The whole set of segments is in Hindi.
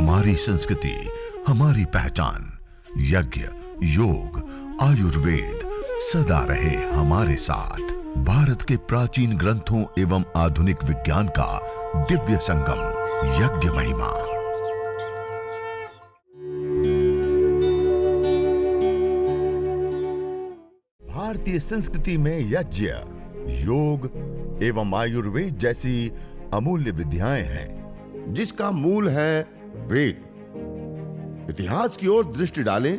हमारी संस्कृति, हमारी पहचान। यज्ञ, योग, आयुर्वेद सदा रहे हमारे साथ। भारत के प्राचीन ग्रंथों एवं आधुनिक विज्ञान का दिव्य संगम, यज्ञ महिमा। भारतीय संस्कृति में यज्ञ, योग एवं आयुर्वेद जैसी अमूल्य विद्याएं हैं, जिसका मूल है वेद। इतिहास की ओर दृष्टि डालें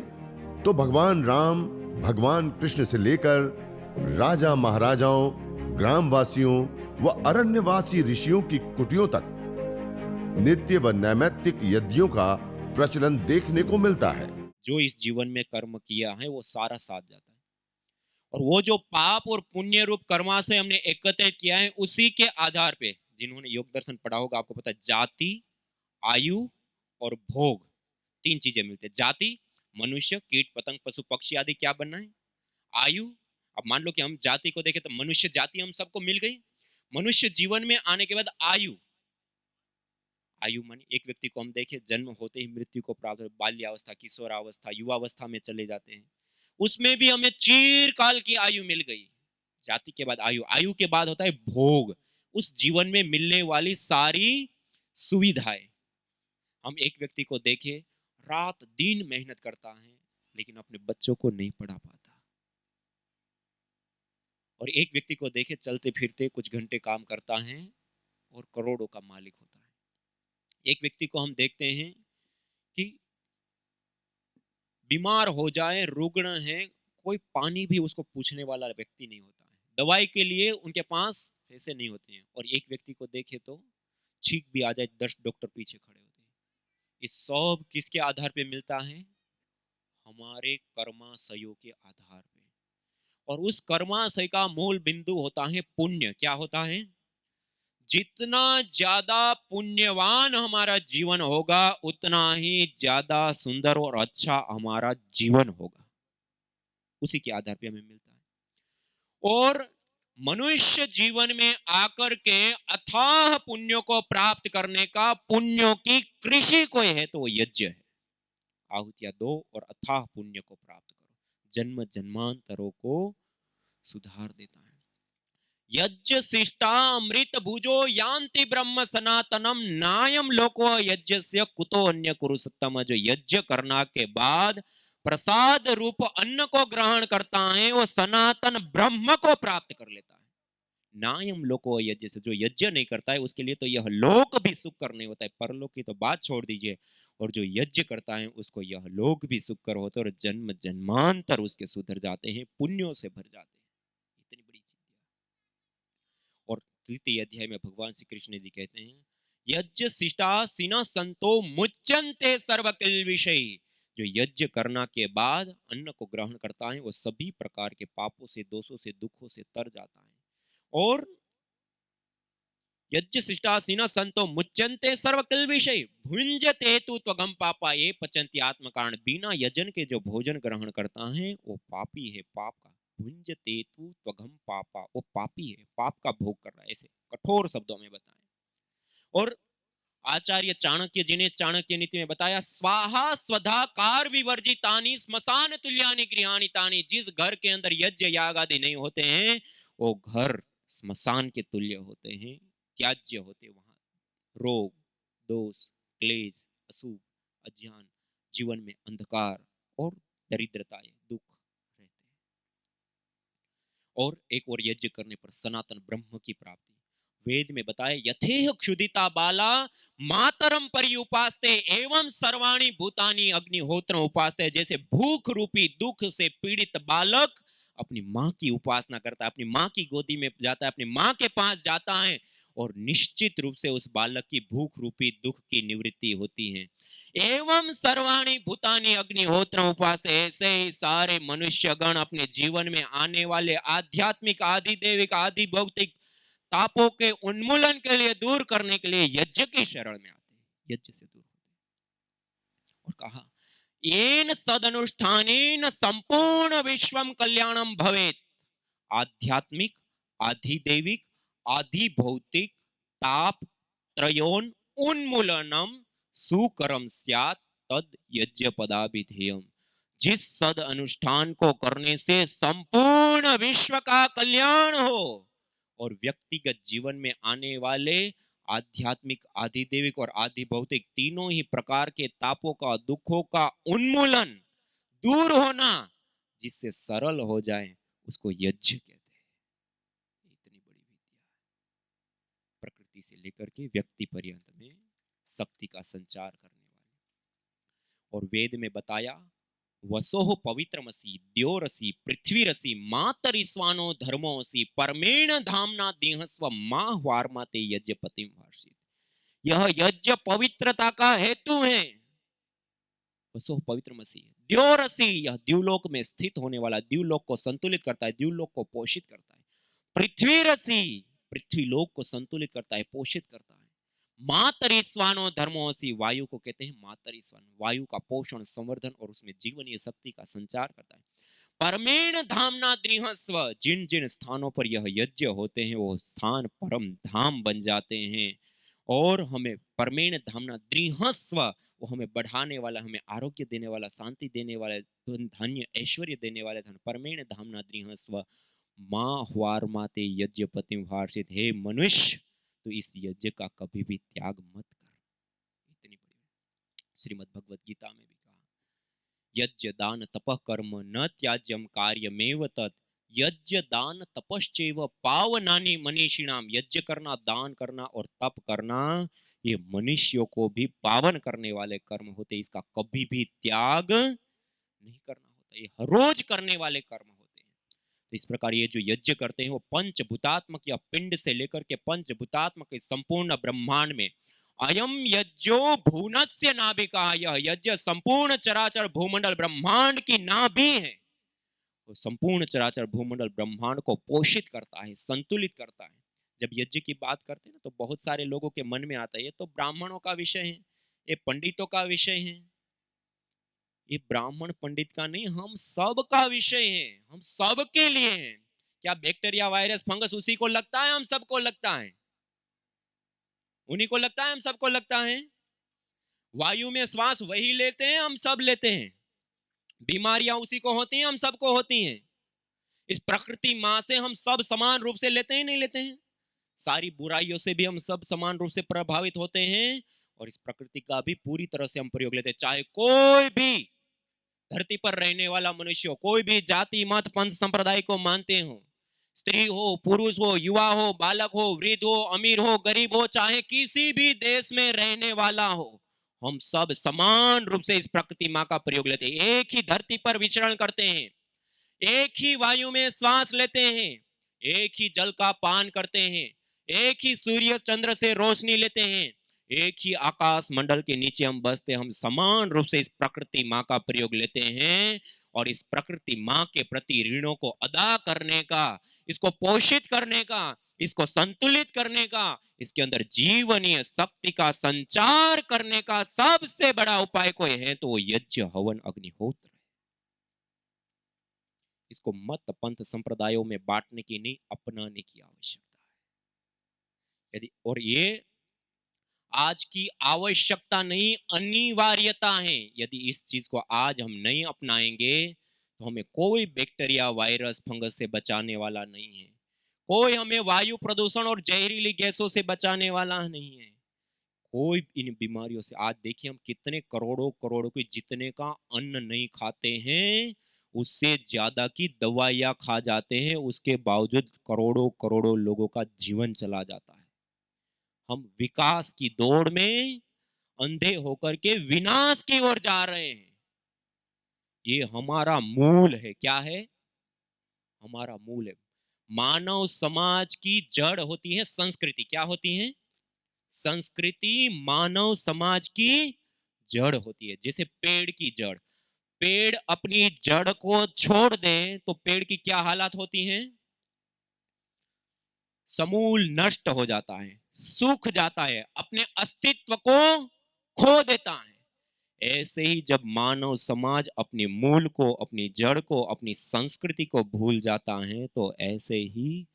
तो भगवान राम, भगवान कृष्ण से लेकर राजा महाराजाओं, ग्रामवासियों व अरण्यवासी ऋषियों की कुटियों तक नित्य व नैमित्तिक यज्ञों का प्रचलन देखने को मिलता है। जो इस जीवन में कर्म किया है वो सारा साथ जाता है, और वो जो पाप और पुण्य रूप कर्माशय हमने एकत्रित किया है, उसी के आधार पे, जिन्होंने योग दर्शन पढ़ा होगा आपको पता है, जाति, आयु और भोग, तीन चीजें मिलती है। जाति, मनुष्य, कीट पतंग पशु पक्षी आदि क्या बनना है। आयु, अब मान लो कि हम जाति को देखें तो मनुष्य जाति हम सबको मिल गई। मनुष्य जीवन में आने के बाद आयु, आयु मानी एक व्यक्ति को हम देखें जन्म होते ही मृत्यु को प्राप्त, बाल्यावस्था, किशोरावस्था, युवावस्था में चले जाते हैं, उसमें भी हमें चिरकाल की आयु मिल गई। जाति के बाद आयु, आयु के बाद होता है भोग, उस जीवन में मिलने वाली सारी सुविधाएं। हम एक व्यक्ति को देखें रात दिन मेहनत करता है लेकिन अपने बच्चों को नहीं पढ़ा पाता, और एक व्यक्ति को देखे चलते फिरते कुछ घंटे काम करता है और करोड़ों का मालिक होता है। एक व्यक्ति को हम देखते हैं कि बीमार हो जाए, रुग्ण है, कोई पानी भी उसको पूछने वाला व्यक्ति नहीं होता है, दवाई के लिए उनके पास पैसे नहीं होते हैं, और एक व्यक्ति को देखे तो छींक भी आ जाए 10 डॉक्टर पीछे खड़े होते हैं। इस सब किसके आधार पे मिलता है? हमारे कर्माशयों के आधार पे, और उस कर्माशय का मूल बिंदु होता है पुण्य। क्या होता है? जितना ज्यादा पुण्यवान हमारा जीवन होगा उतना ही ज्यादा सुंदर और अच्छा हमारा जीवन होगा, उसी के आधार पे हमें मिलता है। और मनुष्य जीवन में आकर के अथाह पुण्यों को प्राप्त करने का, पुण्यों की कृषि कोई है तो वो यज्ञ है। आहुतियां दो और अथाह पुण्य को प्राप्त करो, जन्म जन्मांतरों को सुधार देता है। यज्ञ शिष्टा अमृत भुजो यान्ति ब्रह्म सनातनम नायम लोको यज्ञस्य कुतो अन्य कुरुसत्तम। जो यज्ञ करना के बाद प्रसाद रूप अन्न को ग्रहण करता है वो सनातन ब्रह्म को प्राप्त कर लेता है। नायम लोको यज्ञ से, जो यज्ञ नहीं करता है उसके लिए तो यह लोक भी सुखकर नहीं होता है, परलोक की तो बात छोड़ दीजिए, और जो यज्ञ करता है उसको यह लोक भी सुखकर होता है, और जन्म जन्मांतर उसके सुधर जाते हैं, पुण्यों से भर जाते हैं। इतनी बड़ी चीज। और तृतीय अध्याय में भगवान श्री कृष्ण जी कहते हैं यज्ञ शिष्टा सिना संतो मुच्यन्ते सर्व किल्बिषै। जो यज्ञ करना के बाद अन्न को ग्रहण करता है वो सभी प्रकार के पापों से, दोषों से, दुखों से तर जाता है। और यज्ञ शिष्टा सिना संतो मुच्यन्ते सर्व किल्बिषै भुंजते तु त्वगम पापा ये पचन्ति आत्मकारण। बिना यजन के जो भोजन ग्रहण करता है वो पापी है, पाप का। भुंजते तु त्वगम पापा, वो पापी है, पाप का भोग कर रहा है, ऐसे कठोर शब्दों में बताया। और आचार्य चाणक्य जी ने चाणक्य नीति में बताया स्वाहा स्वधा कार विवर्जितानि स्मशान तुल्यानि गृहाणि तानि। जिस घर के अंदर यज्ञ याग आदि नहीं होते हैं वो घर स्मशान के तुल्य होते हैं, त्याज्य होते। वहां रोग, दोष, क्लेश, अशुभ, अज्ञान, जीवन में अंधकार और दरिद्रता, दुख रहते हैं। और एक और यज्ञ करने पर सनातन ब्रह्म की प्राप्ति। वेद में बताया यथेह क्षुदिता बाला मातरम परि उपास्ते एवं सर्वाणि भूतानि अग्निहोत्र उपास्ते। जैसे भूख रूपी दुख से पीड़ित बालक अपनी माँ की उपासना करता है, अपनी माँ की गोदी में जाता है, अपनी माँ के पास जाता है, और निश्चित रूप से उस बालक की भूख रूपी दुख की निवृत्ति होती है। एवं सर्वाणि भूतानि अग्निहोत्र उपास्ते। ऐसे ही सारे मनुष्यगण अपने जीवन में आने वाले आध्यात्मिक, आधिदैविक, आदि भौतिक तापों के उन्मूलन के लिए, दूर करने के लिए यज्ञ की शरण में आते हैं, यज्ञ से दूर होते हैं। और कहा येन सदनुष्ठानेन संपूर्ण विश्वम कल्याणम भवेत। आध्यात्मिक, आधिदैविक, आधि भौतिक ताप त्रयोन उन्मूलनम सुकरम स्यात् तद यज्ञ पदाभिधेयम। जिस सद अनुष्ठान को करने से संपूर्ण विश्व का कल्याण हो और व्यक्तिगत जीवन में आने वाले आध्यात्मिक, आधिदैविक और आधि भौतिक तीनों ही प्रकार के तापों का, दुखों का उन्मूलन, दूर होना, जिससे सरल हो जाए, उसको यज्ञ कहते हैं। इतनी बड़ी विद्या है, प्रकृति से लेकर के व्यक्ति पर्यंत में शक्ति का संचार करने वाले। और वेद में बताया, वसोह पवित्रमसि द्योरसि पृथ्वीरसि मातरिस्वानो धर्मोऽसि परमेण धामना देहस्व मां वार्माते यज्ञपतिम वार्षित। यह यज्ञ पवित्रता का हेतु है। वसोह पवित्रमसि द्योरसि, यह द्युलोक में स्थित होने वाला, द्युलोक को संतुलित करता है, द्युलोक को पोषित करता है। पृथ्वीरसि, पृथ्वी लोक को संतुलित करता है, पोषित करता है। मातरिस्वानो धर्मोऽसि, वायु को कहते हैं मातरिस्वान, वायु का पोषण, संवर्धन और उसमें जीवनीय शक्ति का संचार करता है। परमेण धामना दृहस्व, जिन जिन स्थानों पर यह यज्ञ होते हैं वो स्थान परम धाम बन जाते हैं। और हमें परमेण धामना दृहस्व, वो हमें बढ़ाने वाला, हमें आरोग्य देने वाला, शांति देने वाला, धन्य ऐश्वर्य देने वाले धन, परमेण धामना दृहस्व मां वार्माते यज्ञपतिम वार्षित। हे मनुष्य, तो इस यज्ञ का कभी भी त्याग मत कर। इतनी बड़ी श्रीमद् भगवत गीता में भी कहा, यज्ञ दान तपः कर्म न त्याज्यम कार्यमेव तत् यज्ञ दान तपश्चैव पावनानि मनीषिणाम। यज्ञ करना, दान करना और तप करना, ये मनुष्यों को भी पावन करने वाले कर्म होते, इसका कभी भी त्याग नहीं करना होता, ये हर रोज करने वाले कर्म होते हैं। तो इस प्रकार ये जो यज्ञ करते हैं वो पंचभूतात्मक या पिंड से लेकर के पंचभूतात्मक संपूर्ण ब्रह्मांड में अयम यज्ञो भूनस्य नाभिका, यह यज्ञ संपूर्ण चराचर भूमंडल ब्रह्मांड की नाभि है। वो संपूर्ण चराचर भूमंडल ब्रह्मांड को पोषित करता है, संतुलित करता है। जब यज्ञ की बात करते हैं ना, तो बहुत सारे लोगों के मन में आता है, ये तो ब्राह्मणों का विषय है, ये पंडितों का विषय है। ये ब्राह्मण पंडित का नहीं, हम सब का विषय है, हम सब के लिए है। क्या बैक्टीरिया, वायरस, फंगस उसी को लगता है? हम सबको लगता है, उन्हीं को लगता है, हम सबको लगता है। वायु में श्वास वही लेते हैं, हम सब लेते हैं। बीमारियां उसी को होती हैं, हम सबको होती हैं। इस प्रकृति मां से हम सब समान रूप से लेते हैं, नहीं लेते हैं? सारी बुराइयों से भी हम सब समान रूप से प्रभावित होते हैं और इस प्रकृति का भी पूरी तरह से हम प्रयोग लेते हैं। चाहे कोई भी धरती पर रहने वाला मनुष्य हो, कोई भी जाति मत पंथ संप्रदाय को मानते हो, स्त्री हो, पुरुष हो, युवा हो, बालक हो, वृद्ध हो, अमीर हो, गरीब हो, चाहे किसी भी देश में रहने वाला हो, हम सब समान रूप से इस प्रकृति मां का प्रयोग लेते हैं। एक ही धरती पर विचरण करते हैं, एक ही वायु में श्वास लेते हैं, एक ही जल का पान करते हैं, एक ही सूर्य चंद्र से रोशनी लेते हैं, एक ही आकाश मंडल के नीचे हम बसते, हम समान रूप से इस प्रकृति मां का प्रयोग लेते हैं। और इस प्रकृति मां के प्रति ऋणों को अदा करने का, इसको पोषित करने का, इसको संतुलित करने का, इसके अंदर जीवनीय शक्ति का संचार करने का सबसे बड़ा उपाय कोई है तो वो यज्ञ, हवन, अग्निहोत्र है। इसको मत पंथ संप्रदायों में बांटने की नहीं, अपनाने की आवश्यकता है। यदि और ये आज की आवश्यकता नहीं, अनिवार्यता है। यदि इस चीज को आज हम नहीं अपनाएंगे तो हमें कोई बैक्टीरिया, वायरस, फंगस से बचाने वाला नहीं है, कोई हमें वायु प्रदूषण और जहरीली गैसों से बचाने वाला नहीं है, कोई इन बीमारियों से। आज देखिए हम कितने करोड़ों करोड़ों के जितने का अन्न नहीं खाते हैं, उससे ज्यादा की दवाइयां खा जाते हैं, उसके बावजूद करोड़ों करोड़ों लोगों का जीवन चला जाता है। हम विकास की दौड़ में अंधे होकर के विनाश की ओर जा रहे हैं। ये हमारा मूल है। क्या है? हमारा मूल है। मानव समाज की जड़ होती है संस्कृति। क्या होती है? संस्कृति मानव समाज की जड़ होती है। जैसे पेड़ की जड़, पेड़ अपनी जड़ को छोड़ दे तो पेड़ की क्या हालत होती है? समूल नष्ट हो जाता है, सूख जाता है, अपने अस्तित्व को खो देता है। ऐसे ही जब मानव समाज अपने मूल को, अपनी जड़ को, अपनी संस्कृति को भूल जाता है तो ऐसे ही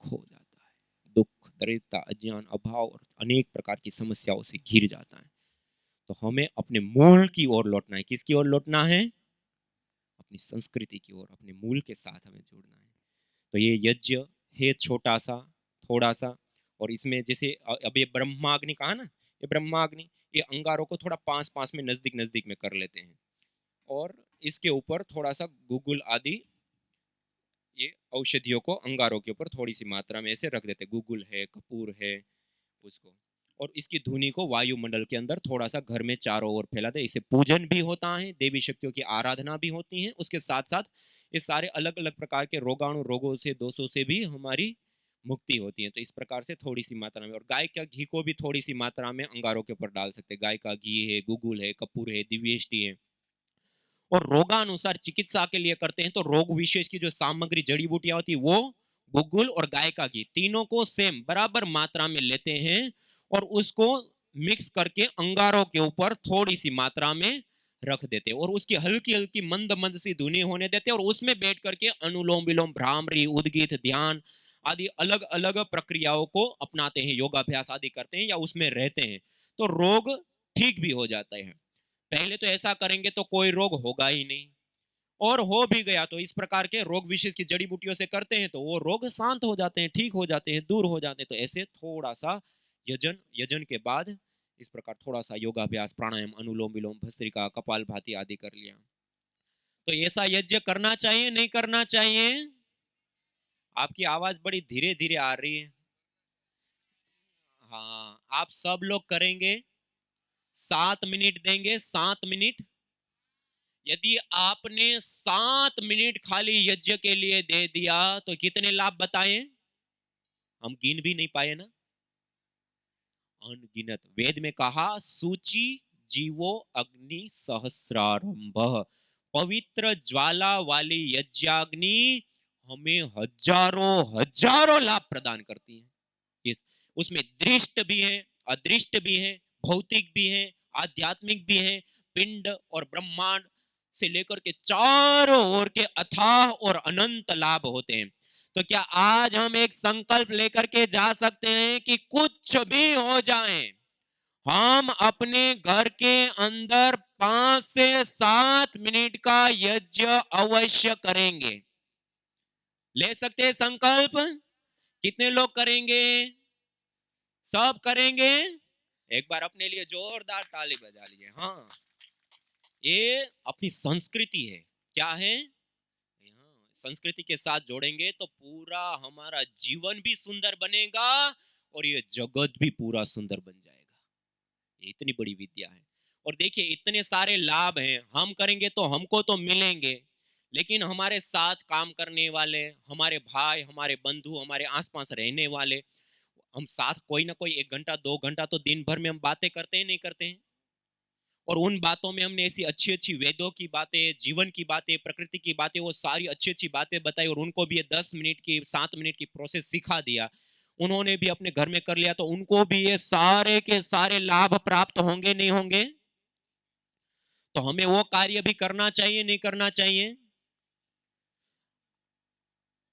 खो जाता है। दुख, दरिद्रता, अज्ञान, अभाव और अनेक प्रकार की समस्याओं से घिर जाता है। तो हमें अपने मूल की ओर लौटना है। किसकी ओर लौटना है? अपनी संस्कृति की ओर, अपने मूल के साथ हमें जुड़ना है। तो ये यज्ञ है छोटा सा, थोड़ा सा, और इसमें जैसे अब ये ब्रह्माग्नि कहा ना, ये ब्रह्माग्नि, ये अंगारों को थोड़ा पास पास में नजदीक नजदीक में कर लेते हैं, और इसके ऊपर थोड़ा सा गुगुल आदि ये औषधियों को अंगारों के ऊपर थोड़ी सी मात्रा में ऐसे रख देते, गुगुल है, कपूर है उसको, और इसकी धुनी को वायुमंडल के अंदर थोड़ा सा घर में चारों ओर फैला दे। इसे पूजन भी होता है, देवी शक्तियों की आराधना भी होती है, उसके साथ साथ ये सारे अलग अलग प्रकार के रोगाणु रोगों से, दोषों से भी हमारी मुक्ति होती है। तो इस प्रकार से थोड़ी सी मात्रा में, और गाय का घी को भी थोड़ी सी मात्रा में अंगारों के ऊपर डाल सकते हैं। गाय का घी है, गुगुल है, कपूर है, दिव्येष्टि है। और रोगानुसार चिकित्सा के लिए करते हैं तो रोग विशेष की जो सामग्री जड़ी बूटियां होती है वो गुगुल और गाय का घी तीनों को सेम बराबर मात्रा में लेते हैं और उसको मिक्स करके अंगारों के ऊपर थोड़ी सी मात्रा में रख देते हैं और उसकी हल्की हल्की मंद मंद सी धुनी होने देते हैं और उसमें बैठ करके अनुलोम विलोम, भ्रामरी, उद्गीत, ध्यान आदि अलग अलग प्रक्रियाओं को अपनाते हैं, योगाभ्यास आदि करते हैं या उसमें रहते हैं, तो रोग ठीक भी हो जाते हैं। पहले तो ऐसा करेंगे तो कोई रोग होगा ही नहीं, और हो भी गया तो इस प्रकार के रोग विशेष की जड़ी बूटियों से करते हैं तो वो रोग शांत हो जाते हैं, ठीक हो जाते हैं, दूर हो जाते हैं। तो ऐसे थोड़ा सा यजन, यजन के बाद इस प्रकार थोड़ा सा योगाभ्यास, प्राणायाम, अनुलोम विलोम, भस्त्रिका, कपालभाति आदि कर लिया। तो ऐसा यज्ञ करना चाहिए, नहीं करना चाहिए? आपकी आवाज बड़ी धीरे धीरे आ रही है। हाँ, आप सब लोग करेंगे, 7 मिनट देंगे, 7 मिनट। यदि आपने 7 मिनट खाली यज्ञ के लिए दे दिया तो कितने लाभ बताएं? हम गिन भी नहीं पाए ना, अनगिनत। वेद में कहा सूची जीवो अग्नि सहस्रारंभ, पवित्र ज्वाला वाली यज्ञाग्नि हमें हजारों हजारों लाभ प्रदान करती है। ये उसमें दृष्ट भी है, अदृष्ट भी है, भौतिक भी है, आध्यात्मिक भी है, पिंड और ब्रह्मांड से लेकर के चारों ओर के अथाह और अनंत लाभ होते हैं। तो क्या आज हम एक संकल्प लेकर के जा सकते हैं कि कुछ भी हो जाए, हम अपने घर के अंदर 5 से 7 मिनट का यज्ञ अवश्य करेंगे? ले सकते हैं संकल्प? कितने लोग करेंगे? सब करेंगे? एक बार अपने लिए जोरदार ताली बजा लीजिए। हाँ, ये अपनी संस्कृति है। क्या है? संस्कृति के साथ जोड़ेंगे तो पूरा हमारा जीवन भी सुंदर बनेगा और ये जगत भी पूरा सुंदर बन जाएगा। ये इतनी बड़ी विद्या है। और देखिए इतने सारे लाभ हैं, हम करेंगे तो हमको तो मिलेंगे, लेकिन हमारे साथ काम करने वाले, हमारे भाई, हमारे बंधु, हमारे आसपास रहने वाले, हम साथ कोई ना कोई 1 घंटा 2 घंटा तो दिन भर में हम बातें करते हैं, नहीं करते हैं? और उन बातों में हमने ऐसी अच्छी अच्छी वेदों की बातें, जीवन की बातें, प्रकृति की बातें, वो सारी अच्छी अच्छी बातें बताई और उनको भी ये 10 मिनट की, 7 मिनट की प्रोसेस सिखा दिया। उन्होंने भी अपने घर में कर लिया तो उनको भी ये सारे के सारे लाभ प्राप्त होंगे, नहीं होंगे? तो हमें वो कार्य भी करना चाहिए, नहीं करना चाहिए?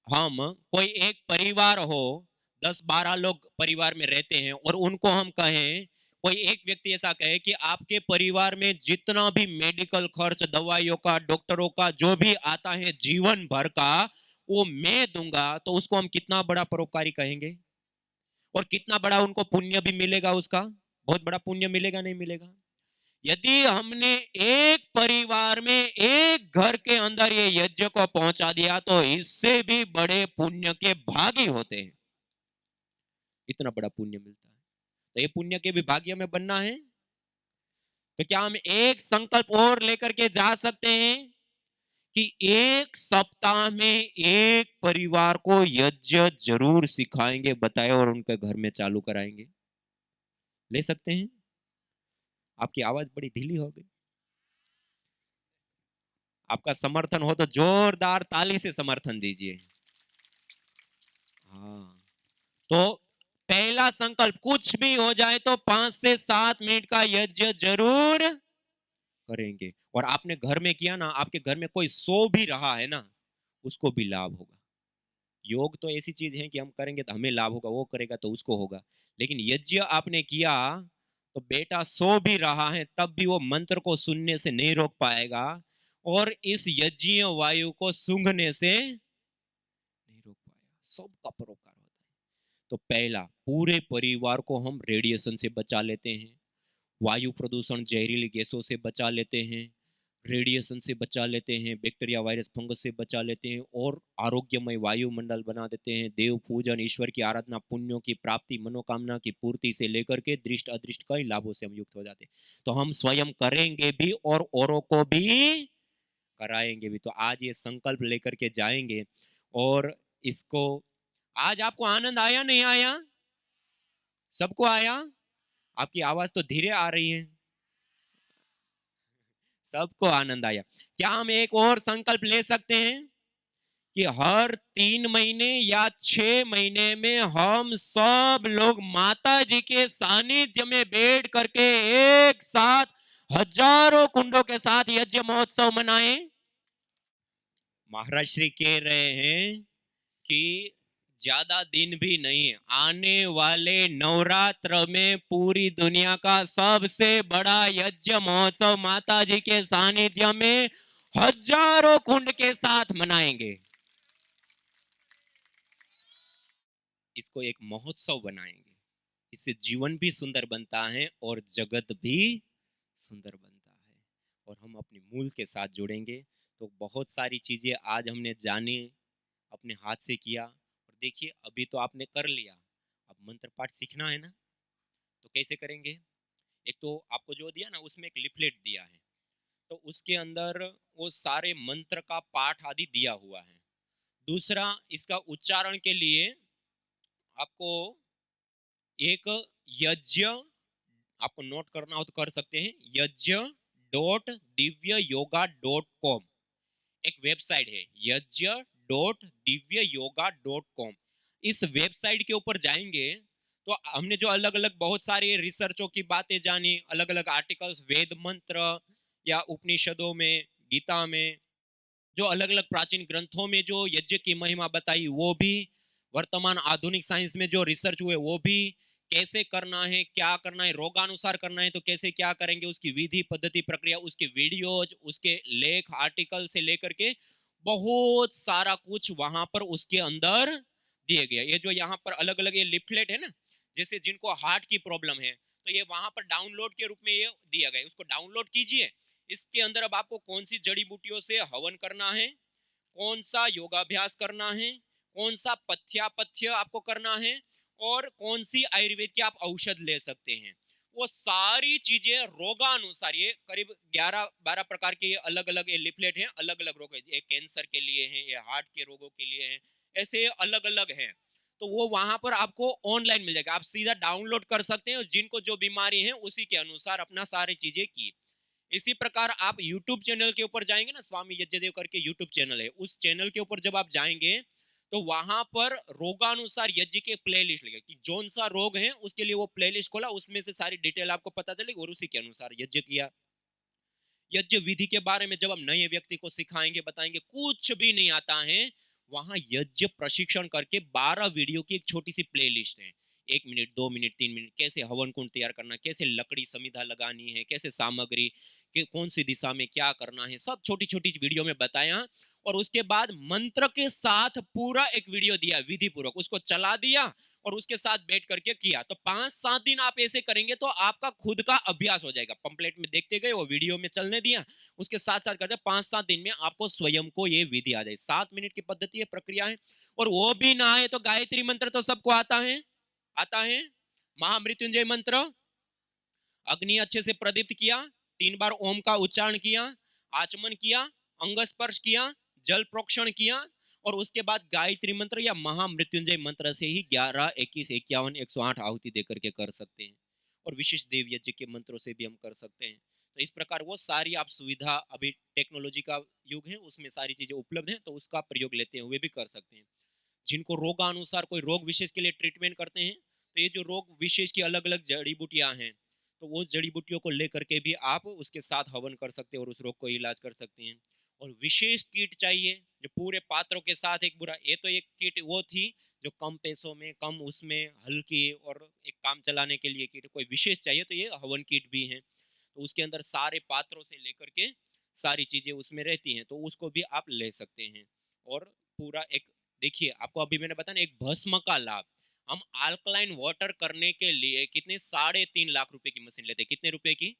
हम कोई एक परिवार हो, 10-12 लोग परिवार में रहते हैं और उनको हम कहें, कोई एक व्यक्ति ऐसा कहे कि आपके परिवार में जितना भी मेडिकल खर्च, दवाइयों का, डॉक्टरों का जो भी आता है जीवन भर का, वो मैं दूंगा, तो उसको हम कितना बड़ा परोपकारी कहेंगे और कितना बड़ा उनको पुण्य भी मिलेगा, उसका बहुत बड़ा पुण्य मिलेगा, नहीं मिलेगा? यदि हमने एक परिवार में, एक घर के अंदर ये यज्ञ को पहुंचा दिया तो इससे भी बड़े पुण्य के भागी होते हैं। इतना बड़ा पुण्य मिलता है। तो ये पुण्य के भी भाग्य में बनना है। तो क्या हम एक संकल्प और लेकर के जा सकते हैं कि एक सप्ताह में एक परिवार को यज्ञ जरूर सिखाएंगे, बताए और उनके घर में चालू कराएंगे? ले सकते हैं? आपकी आवाज बड़ी ढीली हो गई। आपका समर्थन हो तो जोरदार ताली से समर्थन दीजिए। हाँ, तो पहला संकल्प, कुछ भी हो जाए तो 5 से 7 मिनट का यज्ञ जरूर करेंगे। और आपने घर में किया ना, आपके घर में कोई सो भी रहा है ना, उसको भी लाभ होगा। योग तो ऐसी चीज है कि हम करेंगे तो हमें लाभ होगा, वो करेगा तो उसको होगा। लेकिन यज्ञ आपने किया तो बेटा सो भी रहा है तब भी वो मंत्र को सुनने से नहीं रोक पाएगा और इस यज्ञीय वायु को सूंघने से नहीं रोक पाएगा। सबका परोपकार होता है। तो पहला, पूरे परिवार को हम रेडिएशन से बचा लेते हैं, वायु प्रदूषण जहरीली गैसों से बचा लेते हैं, रेडिएशन से बचा लेते हैं, बैक्टीरिया वायरस फंगस से बचा लेते हैं और आरोग्यमय वायुमंडल बना देते हैं। देव पूजन, ईश्वर की आराधना, पुण्यों की प्राप्ति, मनोकामना की पूर्ति से लेकर के दृष्ट अदृष्ट कई लाभों से हम युक्त हो जाते हैं। तो हम स्वयं करेंगे भी और औरों को भी कराएंगे भी। तो आज ये संकल्प लेकर के जाएंगे और इसको, आज आपको आनंद आया नहीं आया? सबको आया? आपकी आवाज तो धीरे आ रही है। सबको आनंद आया। क्या हम एक और संकल्प ले सकते हैं कि हर 3 महीने या 6 महीने में हम सब लोग माता जी के सानिध्य में बैठ करके एक साथ हजारों कुंडों के साथ यज्ञ महोत्सव मनाएं? महाराज श्री कह रहे हैं कि ज्यादा दिन भी नहीं है, आने वाले नवरात्र में पूरी दुनिया का सबसे बड़ा यज्ञ महोत्सव माता जी के सानिध्य में हजारों कुंड के साथ मनाएंगे। इसको एक महोत्सव बनाएंगे। इससे जीवन भी सुंदर बनता है और जगत भी सुंदर बनता है और हम अपने मूल के साथ जुड़ेंगे। तो बहुत सारी चीजें आज हमने जानी, अपने हाथ से किया। और देखिए अभी तो आपने कर लिया, अब मंत्र पाठ सीखना है ना, तो कैसे करेंगे? एक तो आपको जो दिया ना उसमें एक लिफलेट दिया है, तो उसके अंदर वो सारे मंत्र का पाठ आदि दिया हुआ है। दूसरा, इसका उच्चारण के लिए आपको एक यज्ञ, आपको नोट करना हो तो कर सकते हैं, yajna.divyayoga.com एक वेबसाइट है, yajna.divyayoga.com। इस वेबसाइट के ऊपर जाएंगे तो हमने जो अलग अलग बहुत सारी रिसर्चों की बातें जानी, अलग अलग आर्टिकल्स वेद मंत्र या उपनिषदों में, गीता में, जो अलग अलग प्राचीन ग्रंथों में जो यज्ञ की महिमा बताई वो भी, वर्तमान आधुनिक साइंस में जो रिसर्च हुए वो भी, कैसे करना है, क्या करना है, रोगानुसार करना है तो कैसे क्या करेंगे, उसकी विधि पद्धति प्रक्रिया, उसके वीडियोज, उसके लेख आर्टिकल से लेकर के बहुत सारा कुछ वहां पर उसके अंदर दिए गया। ये जो यहाँ पर अलग अलग ये लिफलेट है ना, जैसे जिनको हार्ट की प्रॉब्लम है तो ये वहां पर डाउनलोड के रूप में ये दिया गया, उसको डाउनलोड कीजिए। इसके अंदर अब आपको कौन सी जड़ी बूटियों से हवन करना है, कौन सा योगाभ्यास करना है, कौन सा पथ्यापथ्य आपको करना है और कौन सी आयुर्वेद की आप औषध ले सकते हैं, वो सारी चीजें रोगानुसार, ये करीब 11-12 प्रकार के अलग अलग ये लिफलेट हैं, अलग अलग रोग है, ये कैंसर के लिए है, ये हार्ट के रोगों के लिए है, ऐसे अलग अलग हैं। तो वो वहां पर आपको ऑनलाइन मिल जाएगा, आप सीधा डाउनलोड कर सकते हैं और जिनको जो बीमारी है उसी के अनुसार अपना सारी चीजें की। इसी प्रकार आप YouTube चैनल के ऊपर जाएंगे ना, स्वामी यज्ञदेव करके YouTube चैनल है, उस चैनल के ऊपर जब आप जाएंगे तो वहां पर रोगानुसार यज्ञ के प्लेलिस्ट लिखे कि कौन सा रोग है उसके लिए वो प्लेलिस्ट खोला, उसमें से सारी डिटेल आपको पता चलेगी और उसी के अनुसार यज्ञ किया। यज्ञ विधि के बारे में जब हम नए व्यक्ति को सिखाएंगे, बताएंगे, कुछ भी नहीं आता है, वहां यज्ञ प्रशिक्षण करके 12 वीडियो की एक छोटी सी प्लेलिस्ट है, 1 मिनट 2 मिनट 3 मिनट, कैसे हवन कुंड तैयार करना, कैसे लकड़ी समिधा लगानी है, कैसे सामग्री के कौन सी दिशा में क्या करना है, सब छोटी छोटी वीडियो में बताया। और उसके बाद मंत्र के साथ पूरा एक वीडियो दिया विधि पूर्वक, उसको चला दिया और उसके साथ बैठ करके किया। तो 5-7 दिन आप ऐसे करेंगे तो आपका खुद का अभ्यास हो जाएगा। पंपलेट में देखते गए, वो वीडियो में चलने दिया, उसके साथ साथ करते 5-7 दिन में आपको स्वयं को ये विधि आ जाए। 7 मिनट की पद्धति है, प्रक्रिया है। और वो भी ना आए तो गायत्री मंत्र तो सबको आता है, आता है। महामृत्युंजय मंत्र, अग्नि अच्छे से प्रदीप्त किया, 3 बार ओम का उच्चारण किया, आचमन किया, अंग स्पर्श किया, जल प्रोक्षण किया और उसके बाद गायत्री मंत्र या महामृत्युंजय मंत्र से ही 11, 21, 51, 108 आहुति देकर के कर सकते हैं। और विशिष्ट देव यज्ञ के मंत्रों से भी हम कर सकते हैं। तो इस प्रकार वो सारी आप सुविधा, अभी टेक्नोलॉजी का युग है, उसमें सारी चीजें उपलब्ध हैं, तो उसका प्रयोग लेते हुए भी कर सकते हैं। जिनको रोगानुसार कोई रोग विशेष के लिए ट्रीटमेंट करते हैं, तो ये जो रोग विशेष की अलग अलग जड़ी बूटियां हैं, तो वो जड़ी बूटियों को लेकर के भी आप उसके साथ हवन कर सकते हैं और उस रोग को इलाज कर सकते हैं। और विशेष किट चाहिए जो पूरे पात्रों के साथ एक बुरा, ये तो एक किट वो थी जो कम पैसों में, कम उसमें, हल्की और एक काम चलाने के लिए किट। कोई विशेष चाहिए तो ये हवन किट भी है। तो उसके अंदर सारे पात्रों से लेकर के सारी चीजें उसमें रहती हैं, तो उसको भी आप ले सकते हैं। और पूरा एक, देखिए आपको अभी मैंने बताया ना, एक भस्म का लाभ। हम अल्कलाइन वाटर करने के लिए कितने 3.5 लाख रुपए की मशीन लेते हैं, कितने रुपए की?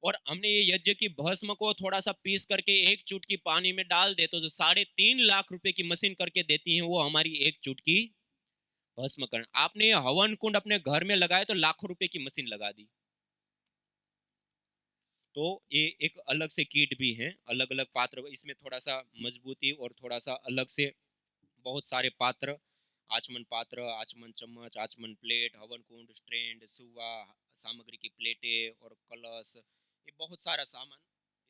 और हमने ये यज्ञ की भस्म को थोड़ा सा पीस करके एक चुटकी पानी में डाल दे तो जो 3.5 लाख रुपए की मशीन करके देती है, वो हमारी एक चुटकी भस्म कर। आपने ये हवन कुंड अपने घर में लगाया तो लाखों रुपए की मशीन लगा दी। तो ये एक अलग से किट भी है, अलग अलग पात्र, इसमें थोड़ा सा मजबूती और थोड़ा सा अलग से बहुत सारे पात्र, आचमन पात्र, आचमन चम्मच, आचमन प्लेट, हवन कुंड, स्टैंड, सुवा, सामग्री की प्लेटें और कलश, ये बहुत सारा सामान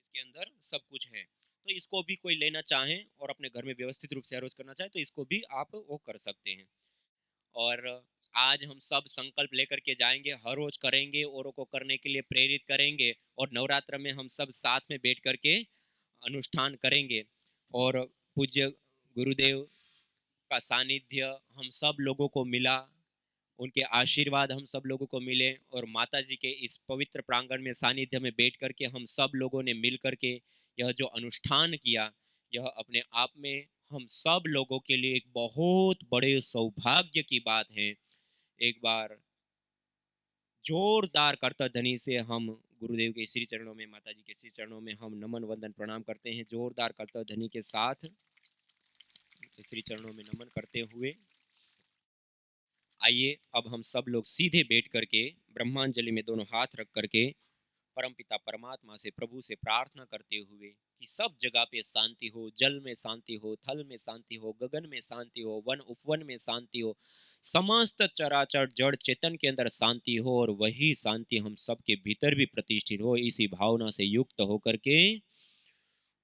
इसके अंदर सब कुछ है। तो इसको भी कोई लेना चाहे और अपने घर में व्यवस्थित रूप से अरेंज करना चाहे तो इसको भी आप वो कर सकते हैं। और आज हम सब संकल्प लेकर के जाएंगे, हर रोज करेंगे, औरों को करने के लिए प्रेरित करेंगे, और नवरात्र में हम सब साथ में बैठ करके अनुष्ठान करेंगे। और पूज्य गुरुदेव का सानिध्य हम सब लोगों को मिला, उनके आशीर्वाद हम सब लोगों को मिले, और माता जी के इस पवित्र प्रांगण में सानिध्य में बैठ करके हम सब लोगों ने मिल करके यह जो अनुष्ठान किया, यह अपने आप में हम सब लोगों के लिए एक बहुत बड़े सौभाग्य की बात है। एक बार जोरदार करतल ध्वनि से हम गुरुदेव के श्री चरणों में, माता जी के श्री चरणों में हम नमन वंदन प्रणाम करते हैं। जोरदार करतल ध्वनि के साथ श्री चरणों में नमन करते हुए आइए अब हम सब लोग सीधे बैठ करके ब्रह्मांजलि में दोनों हाथ रख करके परमपिता परमात्मा से, प्रभु से प्रार्थना करते हुए कि सब जगह पे शांति हो, जल में शांति हो, थल में शांति हो, गगन में शांति हो, वन उपवन में शांति हो, समस्त चराचर जड़ चेतन के अंदर शांति हो, और वही शांति हम सब के भीतर भी प्रतिष्ठित हो। इसी भावना से युक्त होकर के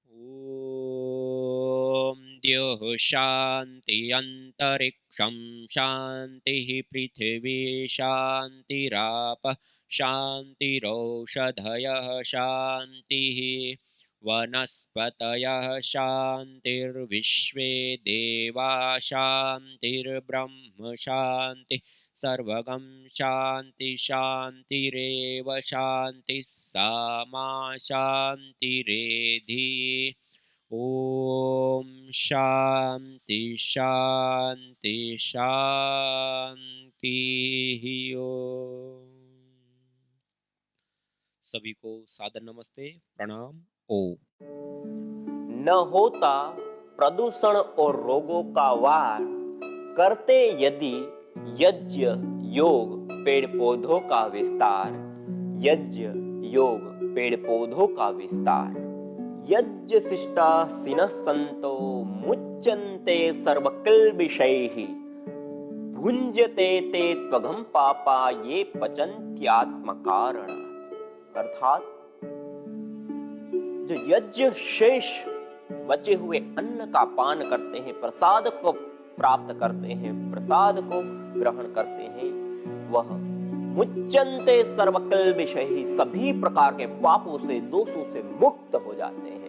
ओम द्योः शांति अंतरिक्षं शांतिः पृथिवी शांतिरापः शांतिरौषधयः शांतिः वनस्पतयः शांतिर्विश्वे देवा शांतिर्ब्रह्म शांति सर्वगं शांति शांतिरेव शांति सामा शांतिरेधि। ओम शांति शांति शांति। ओम सभी को सादर नमस्ते, प्रणाम। ओम। न होता प्रदूषण और रोगों का वार, करते यदि यज्ञ योग पेड़ पौधों का विस्तार। यज्ञ योग पेड़ पौधों का विस्तार। यज्ञ शिष्टा सिनः संतो मुच्यन्ते सर्वकिल्बिषैः भुञ्जते ते त्वघं पापा ये पचन्त्यात्मकारण। अर्थात जो यज्ञ शेष बचे हुए अन्न का पान करते हैं, प्रसाद को प्राप्त करते हैं, प्रसाद को ग्रहण करते हैं, वह मुच्यन्ते सर्वकिल्बिषैः सभी प्रकार के पापों से, दोषों से मुक्त हो जाते हैं।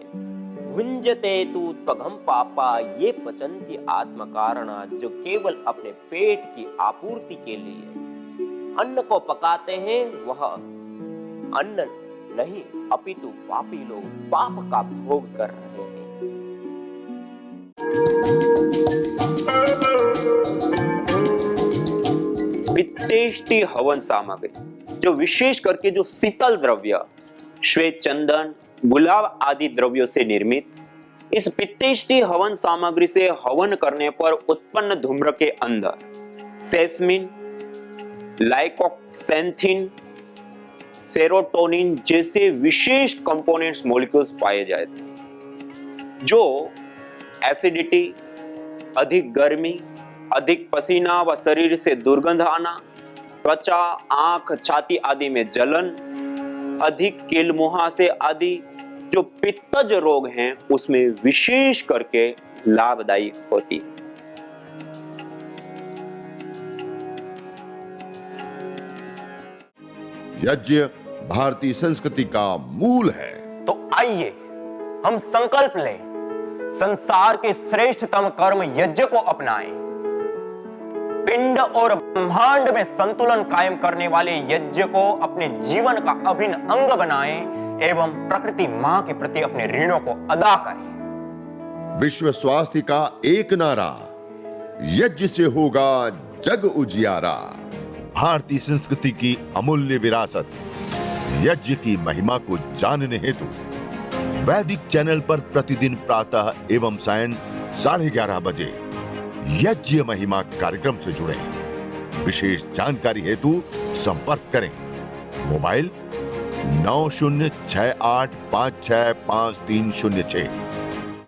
भुञ्जते तु त्वघं पापा ये पचन्ति आत्मकारणा, जो केवल अपने पेट की आपूर्ति के लिए अन्न को पकाते हैं, वह अन्न नहीं अपितु पापी लोग पाप का भोग कर रहे हैं। पित्तेष्टि हवन सामग्री, जो विशेष करके जो शीतल द्रव्य श्वेत चंदन, गुलाब आदि द्रव्यों से निर्मित इस पित्तेष्टि हवन सामग्री से हवन करने पर उत्पन्न धूम्र के अंदर सेस्मिन, लाइकोक्सेंथिन, सेरोटोनिन जैसे विशेष कंपोनेंट्स मॉलिक्यूल्स पाए जाते हैं, जो एसिडिटी, अधिक गर्मी, अधिक पसीना व शरीर से दुर्गंध आना, त्वचा, आंख, छाती आदि में जलन, अधिक कील मुहासे आदि जो पित्तज रोग हैं उसमें विशेष करके लाभदायी होती है। यज्ञ भारतीय संस्कृति का मूल है। तो आइए हम संकल्प लें, संसार के श्रेष्ठतम कर्म यज्ञ को अपनाएं, पिंड और ब्रह्मांड में संतुलन कायम करने वाले यज्ञ को अपने जीवन का अभिन्न अंग बनाएं एवं प्रकृति मां के प्रति अपने ऋणों को अदा करें। विश्व स्वास्थ्य का एक नारा, यज्ञ से होगा जग उजियारा। भारतीय संस्कृति की अमूल्य विरासत यज्ञ की महिमा को जानने हेतु वैदिक चैनल पर प्रतिदिन प्रातः एवं सायं 11:30 बजे यज्ञ महिमा कार्यक्रम से जुड़े। विशेष जानकारी हेतु संपर्क करें। मोबाइल 9068565306।